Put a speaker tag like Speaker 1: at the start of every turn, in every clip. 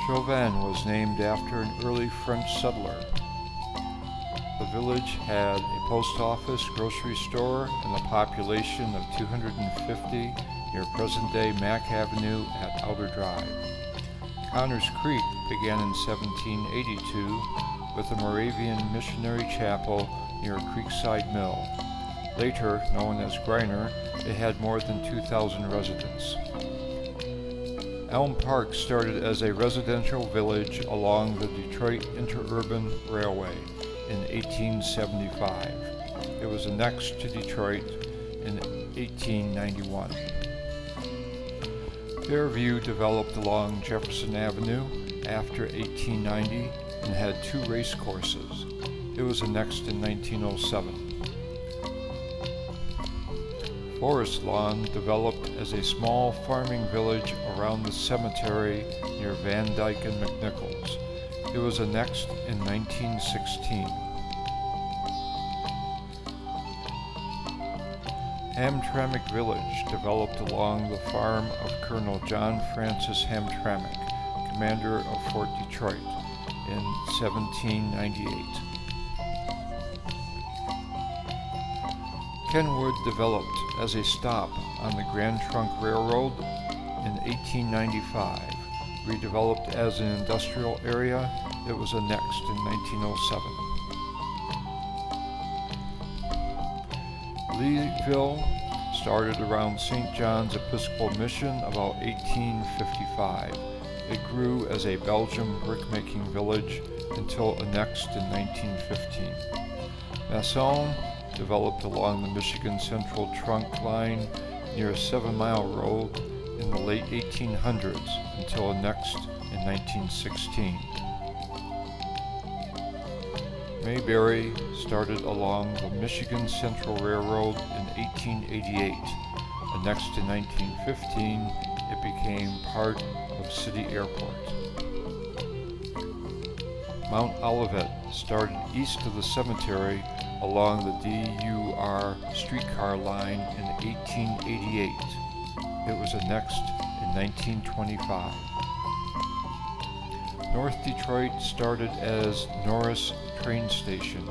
Speaker 1: Chauvin was named after an early French settler. The village had a post office, grocery store, and a population of 250 near present-day Mack Avenue at Outer Drive. Connors Creek began in 1782 with a Moravian missionary chapel near Creekside Mill. Later, known as Griner, it had more than 2,000 residents. Elm Park started as a residential village along the Detroit Interurban Railway in 1875. It was annexed to Detroit in 1891. Fairview developed along Jefferson Avenue after 1890 and had 2 race courses. It was annexed in 1907. Forest Lawn developed as a small farming village around the cemetery near Van Dyke and McNichols. It was annexed in 1916. Hamtramck Village developed along the farm of Colonel John Francis Hamtramck, commander of Fort Detroit, in 1798. Kenwood developed as a stop on the Grand Trunk Railroad in 1895. Redeveloped as an industrial area, it was annexed in 1907. Leeville started around St. John's Episcopal Mission about 1855. It grew as a Belgian brick-making village until annexed in 1915. Masson developed along the Michigan Central Trunk Line near 7 Mile Road in the late 1800s until annexed in 1916. Mayberry started along the Michigan Central Railroad in 1888. Annexed in 1915, it became part of City Airport. Mount Olivet started east of the cemetery along the DUR streetcar line in 1888. It was annexed in 1925. North Detroit started as Norris train station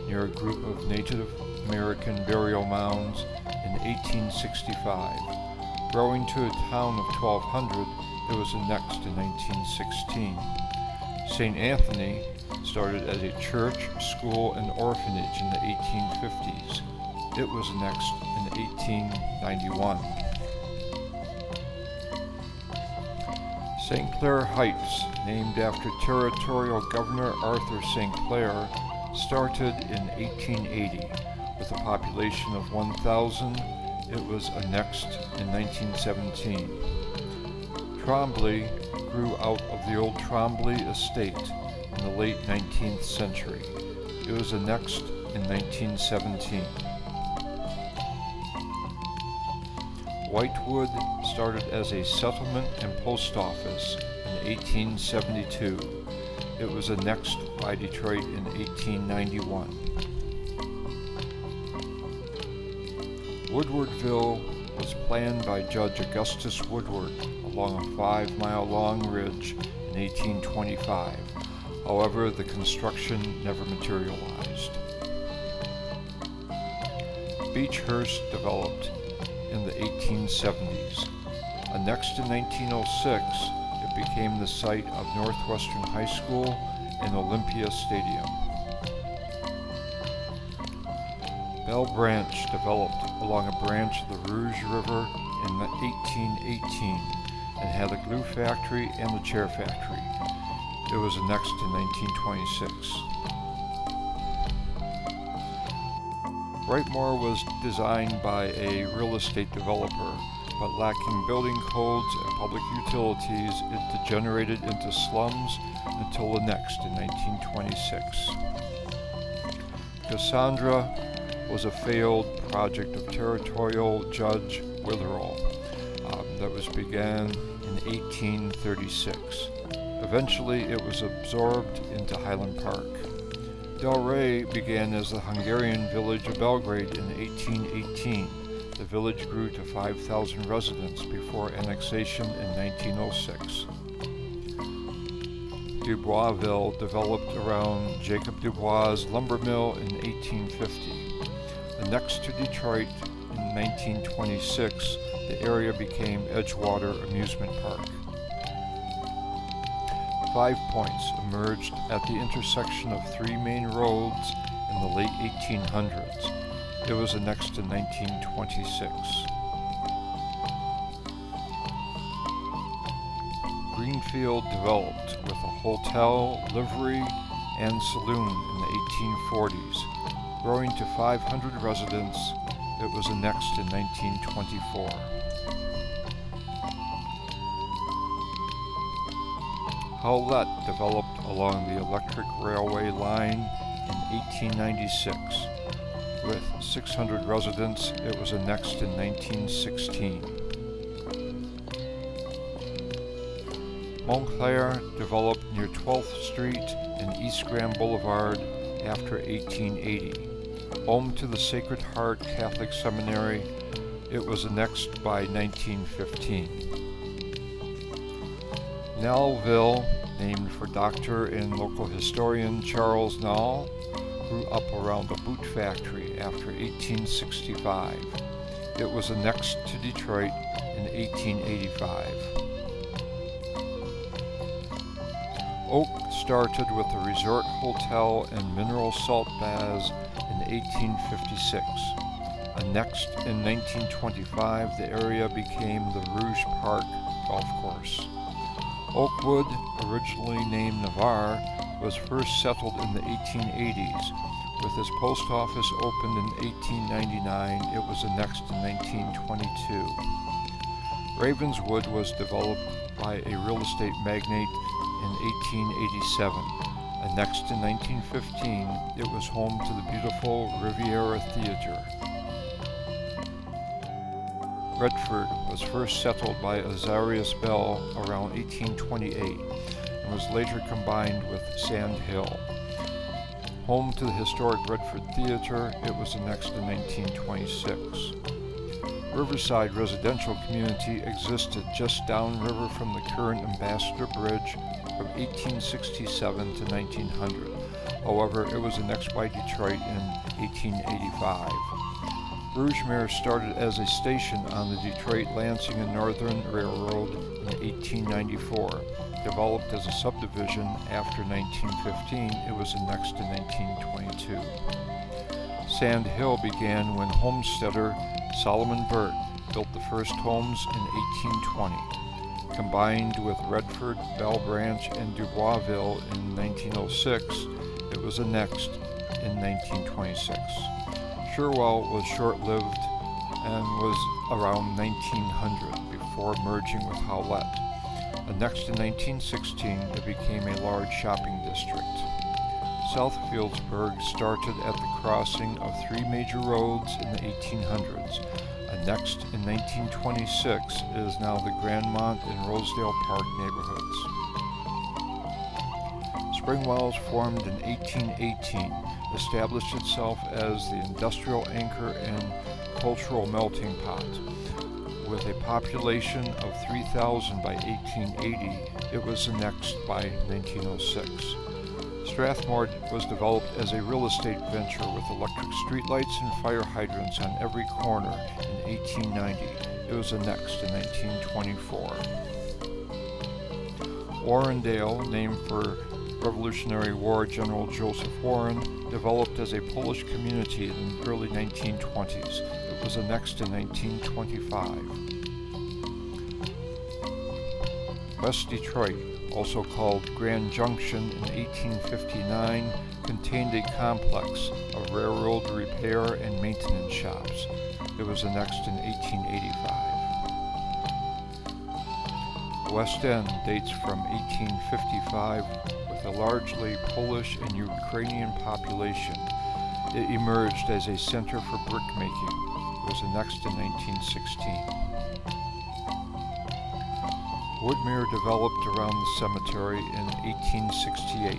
Speaker 1: near a group of Native American burial mounds in 1865. Growing to a town of 1,200, it was annexed in 1916. St. Anthony started as a church, school, and orphanage in the 1850s. It was annexed in 1891. St. Clair Heights, named after Territorial Governor Arthur St. Clair, started in 1880. With a population of 1,000, it was annexed in 1917. Trombley grew out of the old Trombley estate in the late 19th century. It was annexed in 1917. Whitewood started as a settlement and post office in 1872. It was annexed by Detroit in 1891. Woodwardville was planned by Judge Augustus Woodward along a 5-mile-long ridge in 1825. However, the construction never materialized. Beechhurst developed in the 1870s. Annexed in 1906, it became the site of Northwestern High School and Olympia Stadium. Bell Branch developed along a branch of the Rouge River in 1818 and had a glue factory and a chair factory. It was annexed in 1926. Brightmoor was designed by a real estate developer, but lacking building codes and public utilities, it degenerated into slums until annexed in 1926. Cassandra was a failed project of Territorial Judge Witherell that was began in 1836. Eventually, it was absorbed into Highland Park. Delray began as the Hungarian village of Belgrade in 1818. The village grew to 5,000 residents before annexation in 1906. Dubois Ville developed around Jacob Dubois' lumber mill in 1850. Annexed to Detroit in 1926, the area became Edgewater Amusement Park. 5 Points emerged at the intersection of three main roads in the late 1800s. It was annexed in 1926. Greenfield developed with a hotel, livery, and saloon in the 1840s. Growing to 500 residents, it was annexed in 1924. Howlett developed along the electric railway line in 1896. With 600 residents, it was annexed in 1916. Montclair developed near 12th Street and East Grand Boulevard after 1880. Home to the Sacred Heart Catholic Seminary, it was annexed by 1915. Nel Ville, named for doctor and local historian Charles Nel, grew up around the boot factory after 1865. It was annexed to Detroit in 1885. Oak started with a resort hotel and mineral salt baths in 1856. Annexed in 1925, the area became the Rouge Park Golf Course. Oakwood, originally named Navarre, was first settled in the 1880s. With its post office opened in 1899, it was annexed in 1922. Ravenswood was developed by a real estate magnate in 1887. Annexed in 1915, it was home to the beautiful Riviera Theater. Redford was first settled by Azarias Bell around 1828 and was later combined with Sand Hill. Home to the historic Redford Theater, it was annexed in 1926. Riverside residential community existed just downriver from the current Ambassador Bridge from 1867 to 1900. However, it was annexed by Detroit in 1885. Woodmere started as a station on the Detroit, Lansing and Northern Railroad in 1894. Developed as a subdivision after 1915, it was annexed in 1922. Sand Hill began when homesteader Solomon Burt built the first homes in 1820. Combined with Redford, Bell Branch, and Dubois Ville in 1906, it was annexed in 1926. Sherwell was short-lived and was around 1900 before merging with Howlett. Annexed in 1916, it became a large shopping district. South Fieldsburg started at the crossing of three major roads in the 1800s. Annexed in 1926, it is now the Grandmont and Rosedale Park neighborhoods. Springwells, formed in 1818, established itself as the industrial anchor and cultural melting pot. With a population of 3,000 by 1880, it was annexed by 1906. Strathmore was developed as a real estate venture with electric streetlights and fire hydrants on every corner in 1890. It was annexed in 1924. Warrendale, named for Revolutionary War General Joseph Warren, developed as a Polish community in the early 1920s. It was annexed in 1925. West Detroit, also called Grand Junction in 1859, contained a complex of railroad repair and maintenance shops. It was annexed in 1885. West End dates from 1855 with a largely Polish and Ukrainian population. It emerged as a center for brickmaking. It was annexed in 1916. Woodmere developed around the cemetery in 1868.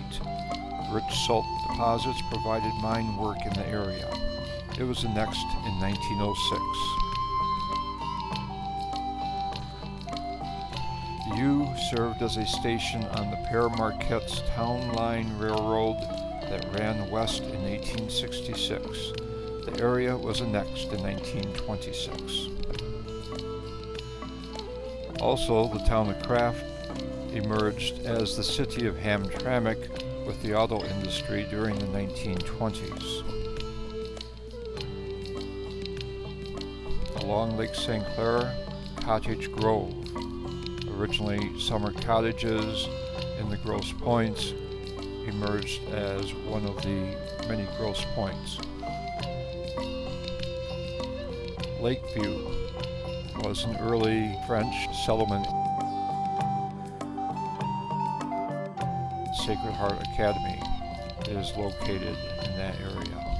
Speaker 1: Rich salt deposits provided mine work in the area. It was annexed in 1906. The U served as a station on the Pere Marquette's Town Line Railroad that ran west in 1866. The area was annexed in 1926. Also, the town of Craft emerged as the city of Hamtramck with the auto industry during the 1920s. Along Lake St. Clair, Cottage Grove, originally summer cottages in the Grosse Points, emerged as one of the many Grosse Points. Lakeview was an early French settlement. Sacred Heart Academy is located in that area.